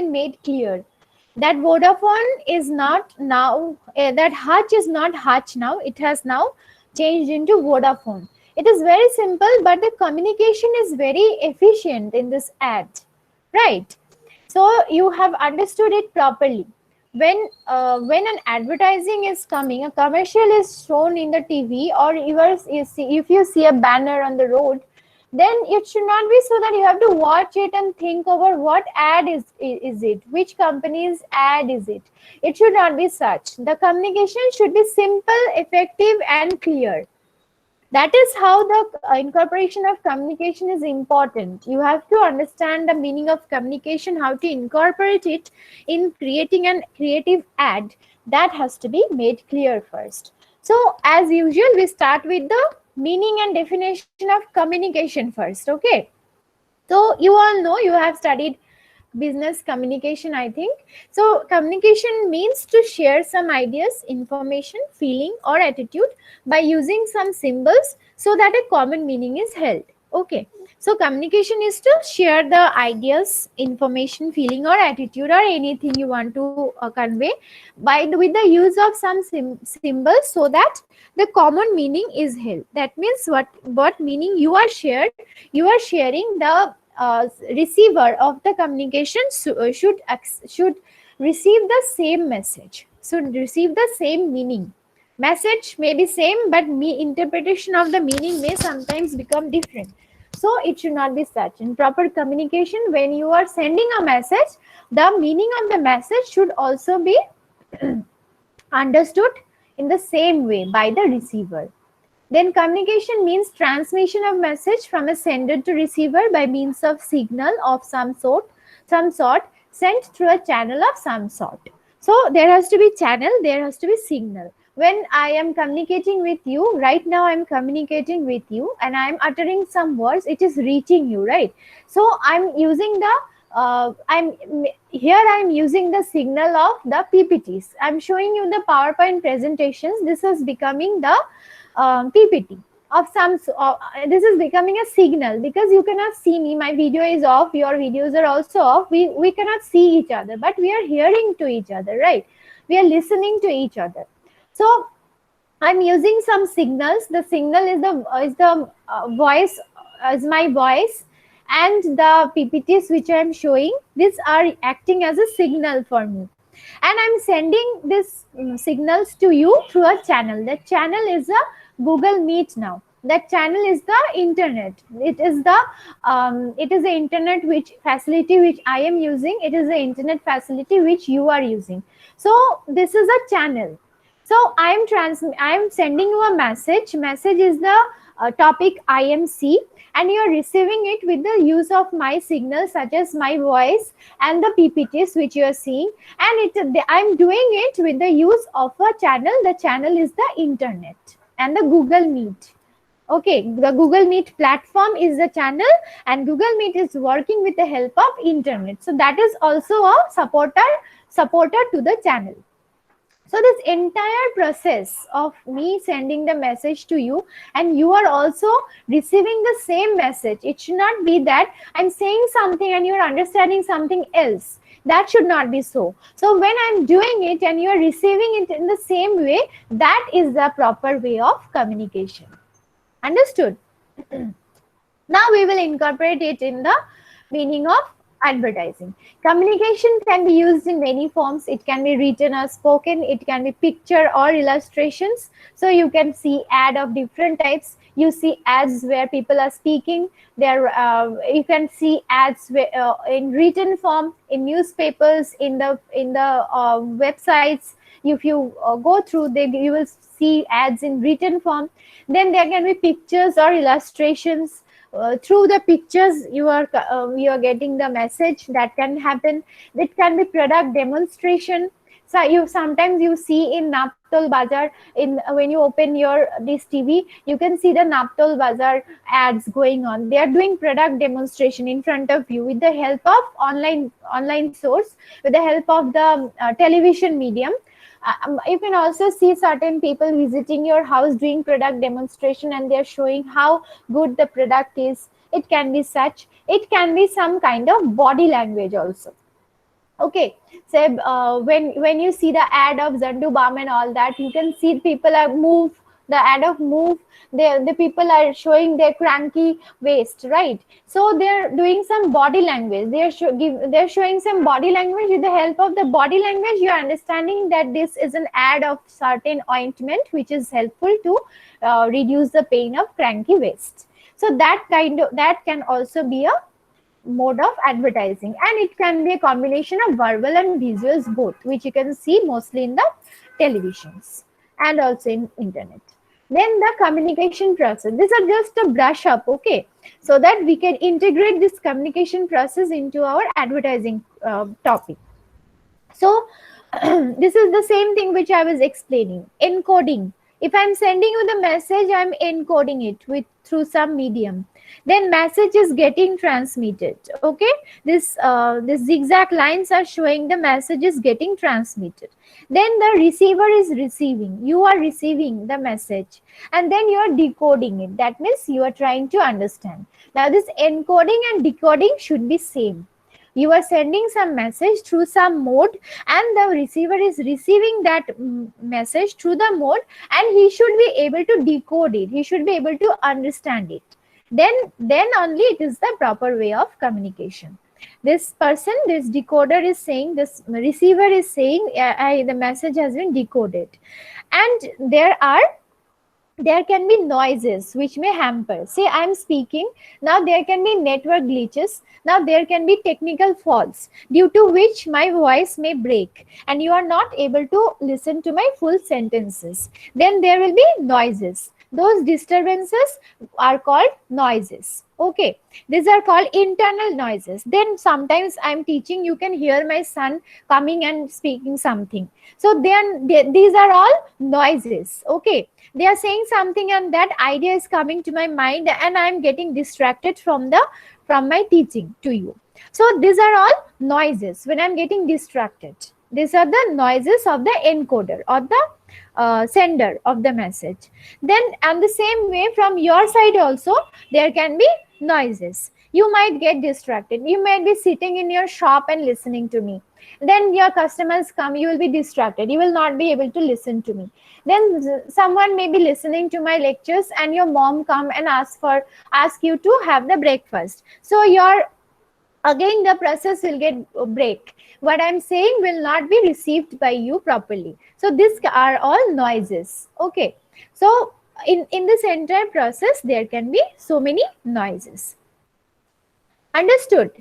been made clear that Vodafone is not now, that Hutch is not Hutch now, it has now changed into Vodafone. It is very simple, but the communication is very efficient in this ad, right? So you have understood it properly. When an advertising is coming, a commercial is shown in the TV, or if you see a banner on the road, then it should not be so that you have to watch it and think over what ad is it, which company's ad is it. It should not be such. The communication should be simple, effective, and clear. That is how the incorporation of communication is important. You have to understand the meaning of communication, how to incorporate it in creating an creative ad. That has to be made clear first. So as usual, we start with the meaning and definition of communication first. Okay, so you all know, you have studied business communication, I think. So communication means to share some ideas, information, feeling, or attitude by using some symbols so that a common meaning is held. Okay, so communication is to share the ideas, information, feeling, or attitude, or anything you want to convey with the use of some symbols so that the common meaning is held. That means what meaning you are sharing, the receiver of the communication should receive the same message, should receive the same meaning. Message may be same, but interpretation of the meaning may sometimes become different. So it should not be such. In proper communication, when you are sending a message, the meaning of the message should also be understood in the same way by the receiver. Then communication means transmission of message from a sender to receiver by means of signal of some sort sent through a channel of some sort. So there has to be channel, there has to be signal. When I am communicating with you, right now I am communicating with you and I am uttering some words, it is reaching you, right? So I'm using the I'm using the signal of the PPTs. I'm showing you the PowerPoint presentations. This is becoming the PPT of some. This is becoming a signal because you cannot see me. My video is off. Your videos are also off. We cannot see each other, but we are hearing to each other, right? We are listening to each other. So I'm using some signals. The signal is the voice, is my voice, and the PPTs which I am showing, these are acting as a signal for me. And I'm sending these signals to you through a channel. That channel is a Google Meet now. That channel is the internet. It is the internet facility which I am using. It is the internet facility which you are using. So this is a channel. So I am sending you a message. Message is the topic IMC, and you are receiving it with the use of my signals such as my voice and the PPTs which you are seeing, and I'm doing it with the use of a channel. The channel is the internet and the Google Meet. Okay, the Google Meet platform is the channel, and Google Meet is working with the help of internet. So that is also a supporter to the channel. So this entire process of me sending the message to you and you are also receiving the same message. It should not be that I'm saying something and you're understanding something else. That should not be so. So when I'm doing it and you're receiving it in the same way, that is the proper way of communication. Understood? Now we will incorporate it in the meaning of advertising. Communication can be used in many forms. It can be written or spoken. It can be picture or illustrations. So you can see ad of different types. You see ads where people are speaking. You can see ads in written form, in newspapers, in the websites. If you go through, you will see ads in written form. Then there can be pictures or illustrations. Through the pictures you are getting the message. That can happen. It can be product demonstration. So sometimes you see in Naptol Bazaar, when you open this TV, you can see the Naptol Bazaar ads going on. They are doing product demonstration in front of you with the help of online source, with the help of the television medium. You can also see certain people visiting your house doing product demonstration, and they're showing how good the product is. It can be such. It can be some kind of body language also. Okay, so when you see the ad of Zandu Balm and all that, you can see people are move, the ad of move, the people are showing their cranky waist, right? So they're doing some body language, they're showing some body language. With the help of the body language, you're understanding that this is an ad of certain ointment which is helpful to reduce the pain of cranky waist. So that can also be a mode of advertising, and it can be a combination of verbal and visuals both, which you can see mostly in the televisions and also in internet. Then the communication process, these are just a brush up, okay, so that we can integrate this communication process into our advertising topic. So this is the same thing which I was explaining. Encoding. If I'm sending you the message, I'm encoding it with through some medium. Then message is getting transmitted. Okay, this zigzag lines are showing the message is getting transmitted. Then the receiver is receiving. You are receiving the message, and then you are decoding it. That means you are trying to understand. Now this encoding and decoding should be same. You are sending some message through some mode, and the receiver is receiving that message through the mode, and he should be able to decode it, he should be able to understand it. Then only it is the proper way of communication. This person, this decoder is saying, this receiver is saying, the message has been decoded. And there can be noises which may hamper. Say I'm speaking, now there can be network glitches, now there can be technical faults due to which my voice may break and you are not able to listen to my full sentences. Then there will be noises. Those disturbances are called noises. Okay, these are called internal noises. Then sometimes I'm teaching, you can hear my son coming and speaking something. So then these are all noises. Okay, they are saying something and that idea is coming to my mind and I'm getting distracted from my teaching to you. So these are all noises when I'm getting distracted. These are the noises of the encoder or the sender of the message. Then and the same way from your side also there can be noises. You might get distracted. You might be sitting in your shop and listening to me. Then your customers come, you will be distracted. You will not be able to listen to me. Then someone may be listening to my lectures and your mom come and ask you to have the breakfast. So again the process will get break. What I'm saying will not be received by you properly. So these are all noises. Okay. So in this entire process, there can be so many noises. Understood?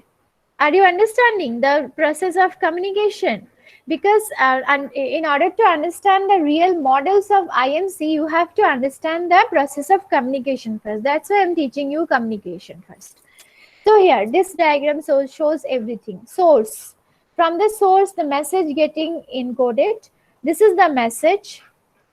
Are you understanding the process of communication? Because and in order to understand the real models of IMC, you have to understand the process of communication first. That's why I'm teaching you communication first. So here, this diagram shows everything. Source. From the source, the message getting encoded. This is the message.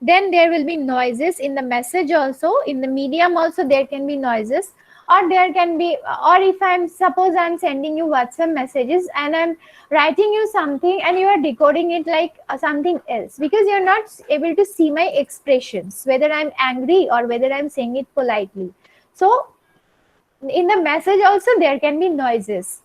Then there will be noises in the message also. In the medium also, there can be noises. Or there can be, or if suppose I'm sending you WhatsApp messages and I'm writing you something and you are decoding it like something else because you're not able to see my expressions, whether I'm angry or whether I'm saying it politely. So in the message also there can be noises.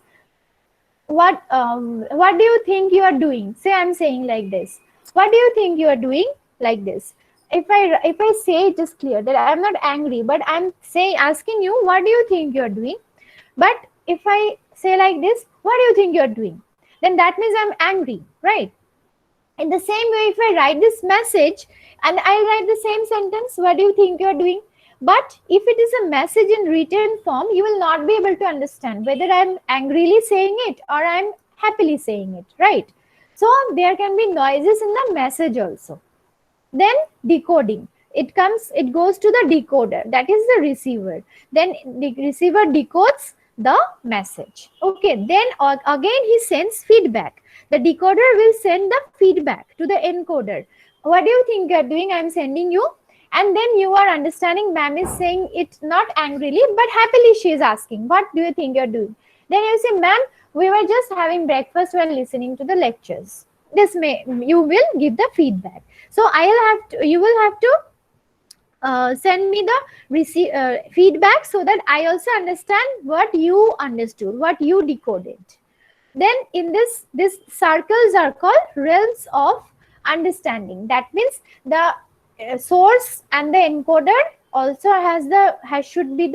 What do you think you are doing? Say I'm saying like this. What do you think you are doing? Like this. If I say it is clear that I'm not angry, but I'm asking you, what do you think you're doing? But if I say like this, what do you think you're doing? Then that means I'm angry, right? In the same way, if I write this message and I write the same sentence, what do you think you're doing? But if it is a message in written form, you will not be able to understand whether I'm angrily saying it or I'm happily saying it, right? So there can be noises in the message also. Then decoding. It goes to the decoder, that is the receiver. Then the receiver decodes the message. Okay, then again he sends feedback. The decoder will send the feedback to the encoder. What do you think you're doing? I'm sending you. And then you are understanding, ma'am is saying it not angrily, but happily she is asking, what do you think you're doing? Then you say, ma'am, we were just having breakfast while listening to the lectures. You will give the feedback. So you will have to send me the feedback so that I also understand what you understood, what you decoded. Then in this circles are called realms of understanding. That means the source and the encoder also should be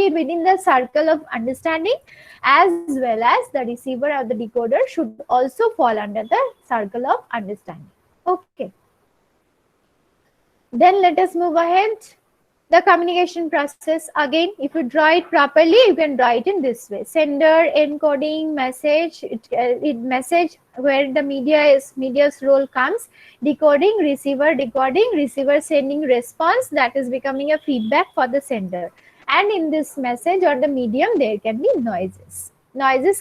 within the circle of understanding, as well as the receiver or the decoder should also fall under the circle of understanding. Okay, then let us move ahead. The communication process, again, if you draw it properly, you can draw it in this way: sender, encoding, message, it message where the media's role comes, decoding, receiver sending response, that is becoming a feedback for the sender. And in this message or the medium, there can be noises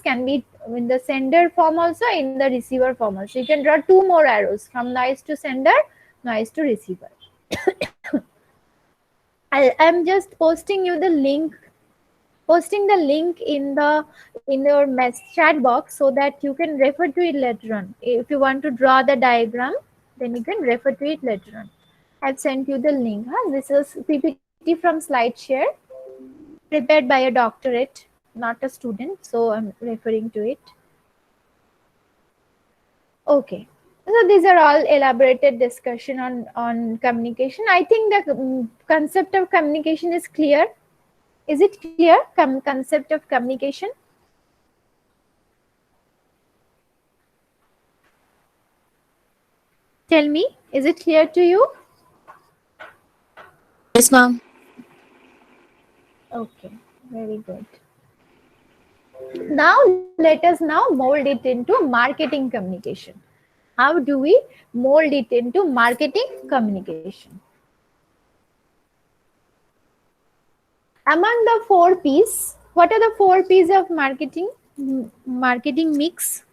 can be in the sender form also, in the receiver form also. You can draw two more arrows, from noise to sender, noise to receiver. I'm just posting the link in your chat box so that you can refer to it later on. If you want to draw the diagram, then you can refer to it later on. I've sent you the link. Huh? This is PPT from SlideShare, prepared by a doctorate, not a student, so I'm referring to it. Okay. So these are all elaborated discussion on communication. I think the concept of communication is clear. Is it clear? Concept of communication? Tell me, is it clear to you? Yes, ma'am. Okay, very good. Now let us now mold it into marketing communication. How do we mold it into marketing communication? Among the 4 P's, what are the 4 P's of marketing? Marketing mix.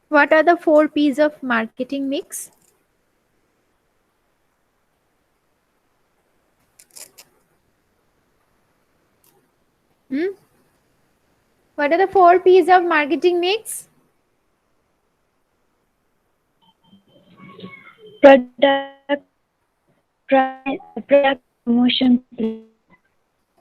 What are the 4 P's of marketing mix? Hmm? What are the 4 P's of marketing mix? Product, promotion.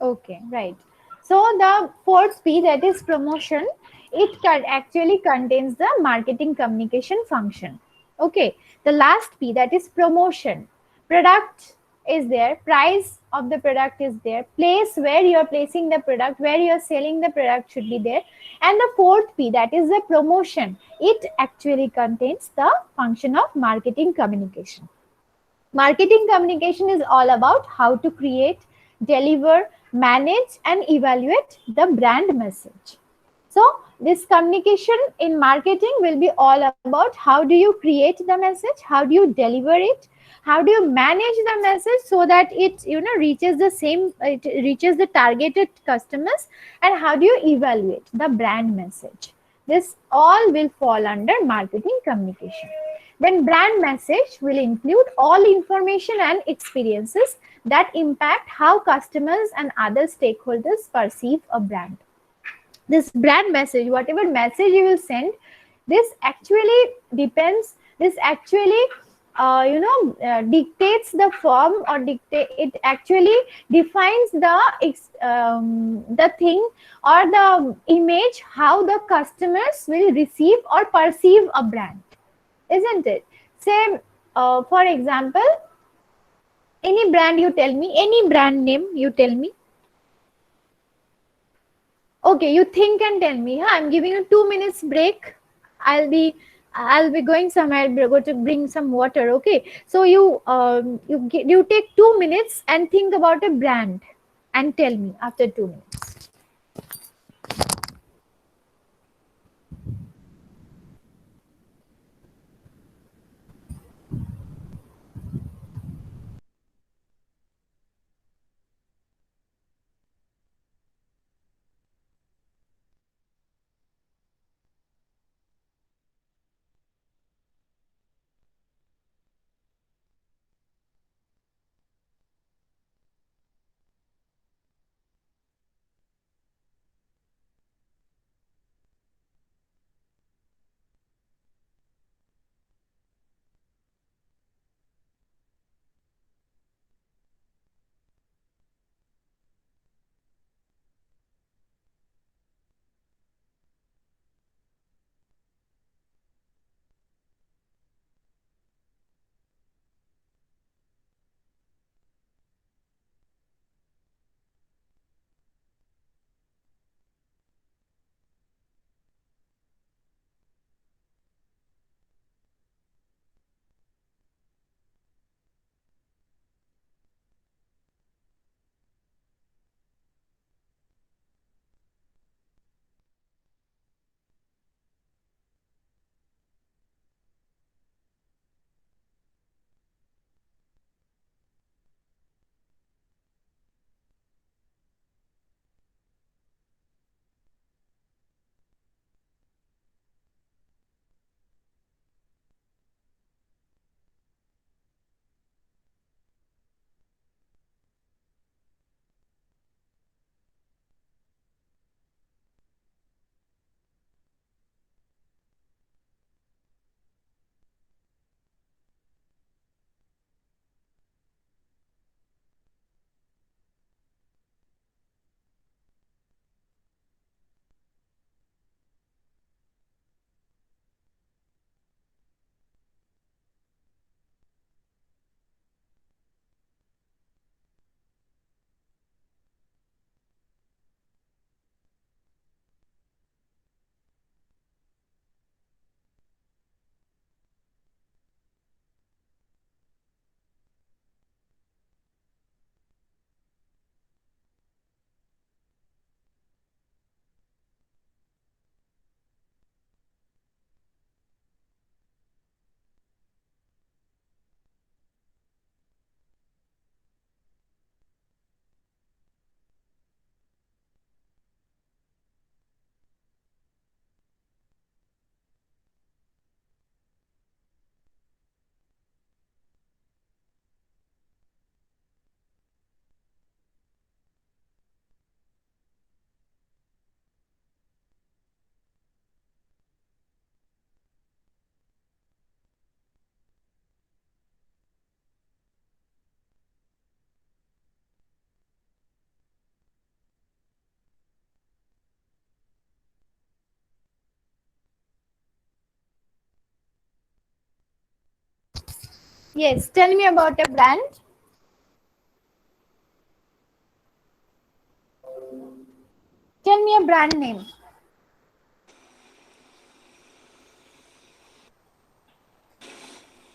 Okay, right. So the 4th P, that is promotion, it actually contains the marketing communication function. Okay, the last P, that is promotion. Product is there, price of the product is there, place where you are placing the product, where you are selling the product should be there. And the 4th P, that is the promotion, it actually contains the function of marketing communication. Marketing communication is all about how to create, deliver, manage, and evaluate the brand message. So, this communication in marketing will be all about how do you create the message, how do you deliver it, how do you manage the message so that it it reaches the targeted customers, and how do you evaluate the brand message. This all will fall under marketing communication. Then brand message will include all information and experiences that impact how customers and other stakeholders perceive a brand. This brand message, whatever message you will send, this actually depends, this actually dictates the form, or dictate, it actually defines the thing or the image how the customers will receive or perceive a brand, isn't it? Say, for example, any brand you tell me, any brand name you tell me. Okay, you think and tell me. Huh? I'm giving you 2 minutes break. I'll be going somewhere. I'll go to bring some water. Okay, so you take 2 minutes and think about a brand and tell me after 2 minutes. Yes, tell me about a brand. Tell me a brand name.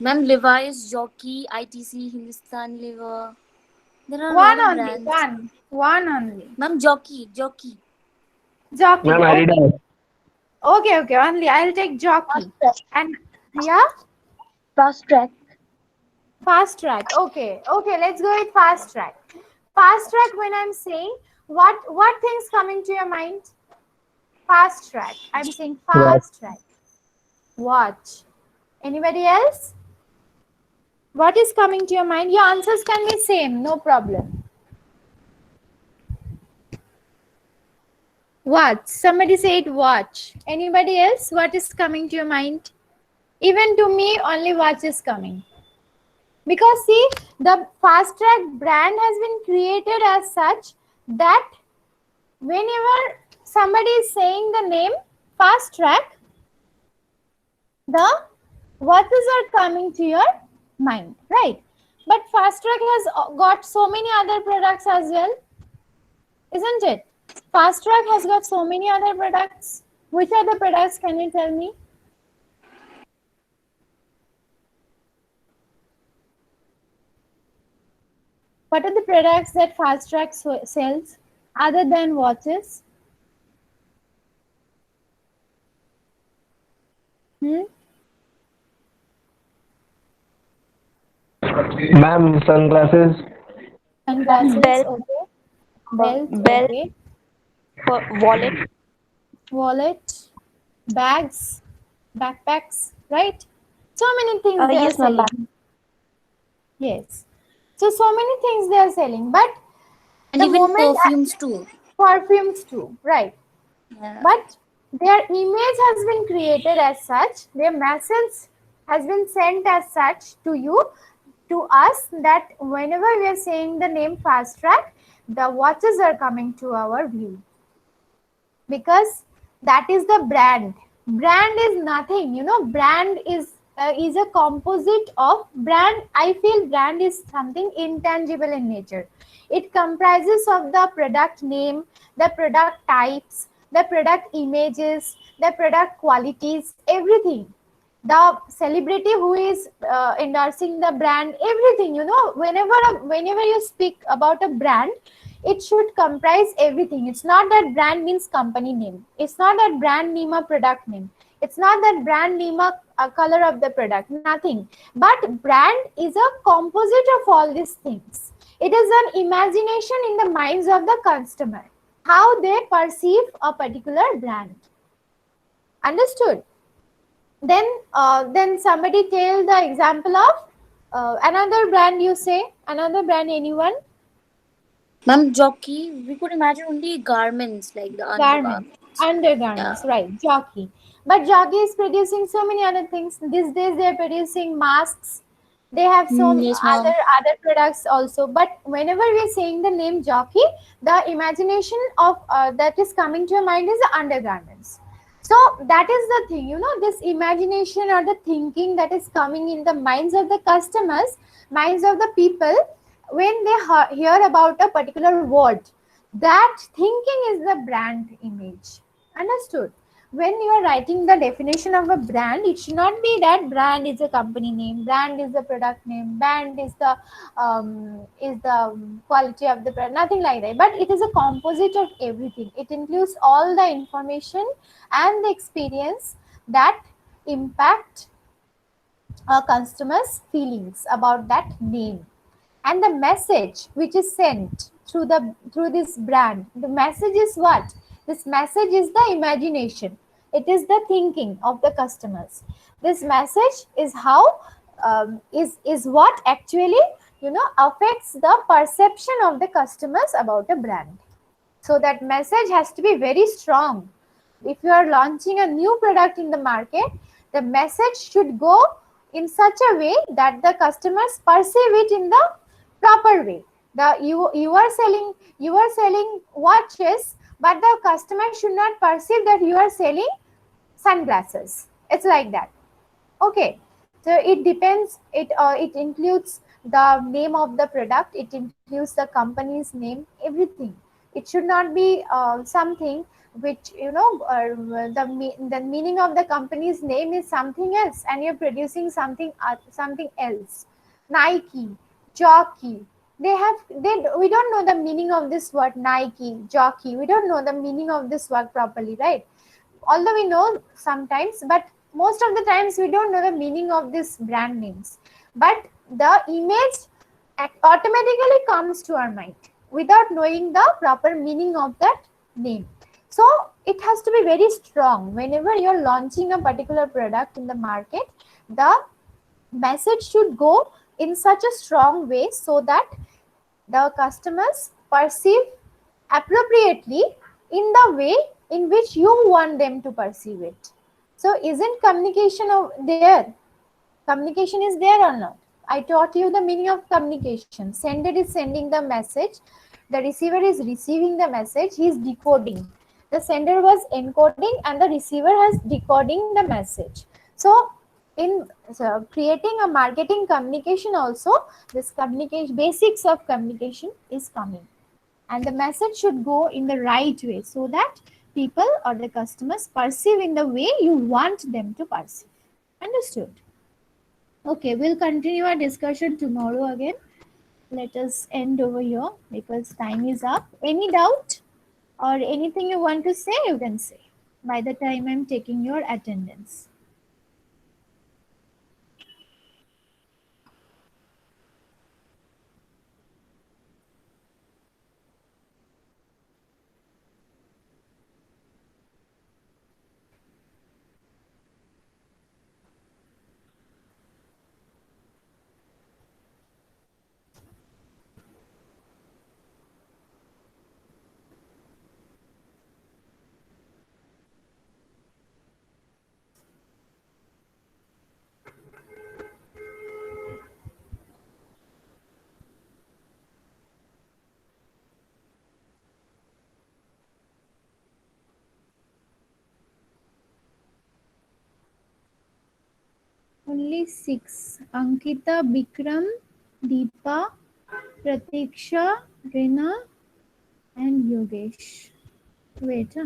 Ma'am, Levi's, Jockey, ITC, Hindustan Lever. There are a One lot of only, brands. one only. Ma'am, Jockey. Jockey. Ma'am, Okay, Adidas. okay. Only I'll take Fast jockey. track. And yeah, Fast track. fast track. Okay. Let's go with fast track. Fast track. When I'm saying what things coming to your mind? Fast track. I'm saying Watch. fast track. Watch. Anybody else? What is coming to your mind? Your answers can be same. No problem. Watch. Somebody said watch. Anybody else? What is coming to your mind? Even to me, only watch is coming. Because see, the fast track brand has been created as such that whenever somebody is saying the name fast track, the watches are coming to your mind, right? But fast track has got so many other products as well, isn't it? Fast track has got so many other products. Which are the products? Can you tell me? What are the products that Fast Track sells other than watches? Hmm? Ma'am, sunglasses. Sunglasses, Belt. okay. Belt, Belt. okay. Wallet. Wallet, bags, backpacks, right? So many things they are Yes, ma'am. selling. Yes. So many things they are selling. But And the even moment perfumes too. perfumes too, right? Yeah. But their image has been created as such, their message has been sent as such to you, to us, that whenever we are saying the name Fast Track, the watches are coming to our view. Because that is the brand. Brand is nothing, brand is a composite of brand. I feel brand is something intangible in nature. It comprises of the product name, the product types, the product images, the product qualities, everything. The celebrity who is endorsing the brand, everything, whenever you speak about a brand, it should comprise everything. It's not that brand means company name. It's not that brand name a product name. It's not that brand name a color of the product. Nothing. But brand is a composite of all these things. It is an imagination in the minds of the customer. How they perceive a particular brand. Understood? Then somebody tell the example of another brand. You say another brand. Anyone? Ma'am, Jockey, we could imagine only garments like the Garment, undergarments. Yeah. undergarments, right? Jockey. But Jockey is producing so many other things. These days they are producing masks. They have some Yes, ma'am. other products also. But whenever we are saying the name Jockey, the imagination of that is coming to your mind is the undergarments. So that is the thing, this imagination or the thinking that is coming in the minds of the customers, minds of the people, when they hear about a particular word, that thinking is the brand image. Understood? When you are writing the definition of a brand, it should not be that brand is a company name, brand is the product name, brand is the quality of the brand, nothing like that. But it is a composite of everything. It includes all the information and the experience that impact a customer's feelings about that name, and the message which is sent through this brand. The message is what? This message is the imagination. It is the thinking of the customers. This message is how is what actually affects the perception of the customers about a brand. So that message has to be very strong. If you are launching a new product in the market, the message should go in such a way that the customers perceive it in the proper way. You are selling watches, but the customer should not perceive that you are selling sunglasses. It's like that. Okay. So it depends. It includes the name of the product. It includes the company's name. Everything. It should not be something which the meaning of the company's name is something else, and you're producing something else. Nike, jockey. We don't know the meaning of this word Nike, jockey. We don't know the meaning of this word properly, right? Although we know sometimes, but most of the times we don't know the meaning of these brand names. But the image automatically comes to our mind without knowing the proper meaning of that name. So it has to be very strong. Whenever you're launching a particular product in the market, the message should go in such a strong way so that the customers perceive appropriately in the way in which you want them to perceive it. So isn't communication there? Communication is there or not? I taught you the meaning of communication. Sender is sending the message. The receiver is receiving the message. He is decoding. The sender was encoding and the receiver has decoding the message. So in creating a marketing communication also, this communication, basics of communication is coming. And the message should go in the right way so that people or the customers perceive in the way you want them to perceive. Understood? Okay, we'll continue our discussion tomorrow again. Let us end over here because time is up. Any doubt or anything you want to say, you can say by the time I'm taking your attendance. Only 6. Ankita, Bikram, Deepa, Pratiksha, Rina, and Yogesh. Wait.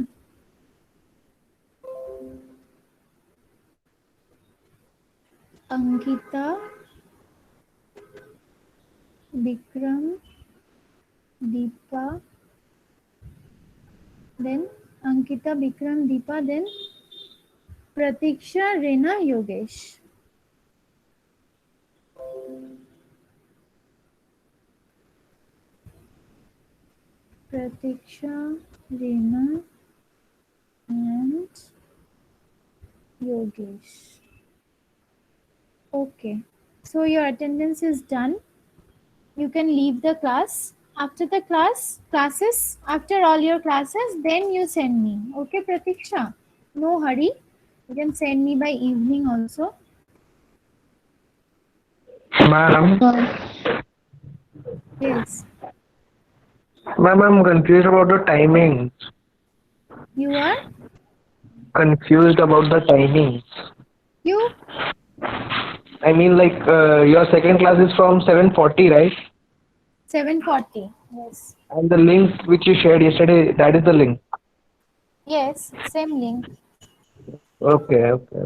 Ankita, Bikram, Deepa, then Ankita, Bikram, Deepa, then Pratiksha, Rina, Yogesh. Pratiksha, Rina, and Yogesh. Okay, so your attendance is done. You can leave the class. After the classes, after all your classes, then you send me. Okay, Pratiksha? No hurry. You can send me by evening also. Ma'am, Yes. ma'am, I'm confused about the timings. You are? Confused about the timings. You? I mean, like, your second class is from 7:40, right? 7:40. Yes. And the link which you shared yesterday, that is the link. Yes, same link. Okay, okay.